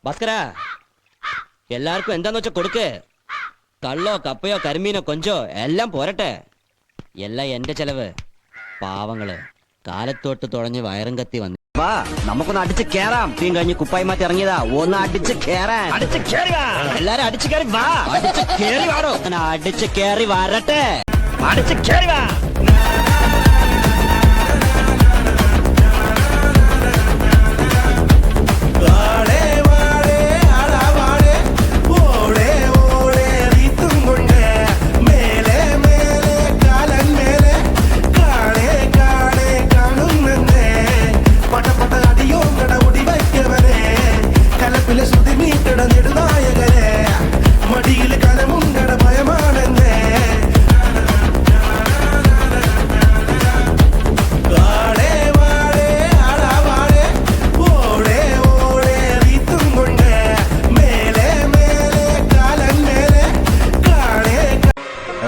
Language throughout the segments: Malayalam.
ഭാസ്കര എല്ലാവർക്കും എന്താന്ന് വെച്ചാ കൊടുക്ക്. കള്ളോ കപ്പയോ കരിമീനോ കൊഞ്ചോ എല്ലാം പോരട്ടെ. എല്ലാം എന്റെ ചെലവ്. പാവങ്ങള് കാലത്തോട്ട് തുഴഞ്ഞ് വയറും കത്തി വന്നു. വാ നമുക്കൊന്ന് അടിച്ച് കേറാം. തീം കഴിഞ്ഞ് കുപ്പായി മാറ്റി ഇറങ്ങിയതാ. ഒന്ന് അടിച്ച് കേറാൻ. എല്ലാരും അടിച്ച് കേറി വാ. അടിച്ച് കേറി വാടോ. അടിച്ച് കേറി വരട്ടെ. അടിച്ച് കേറി വാ.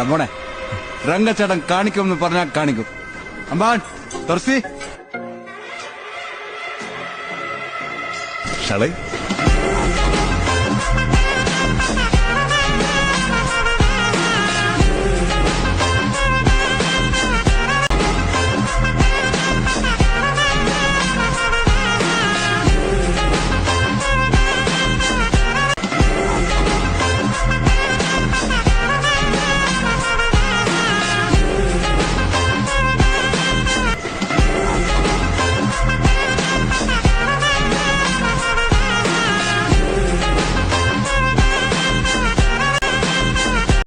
മോനെ രംഗച്ചേട്ടൻ കാണിക്കുമെന്ന് പറഞ്ഞാൽ കാണിക്കും. അമ്പാൻ തുറസി ഷളേ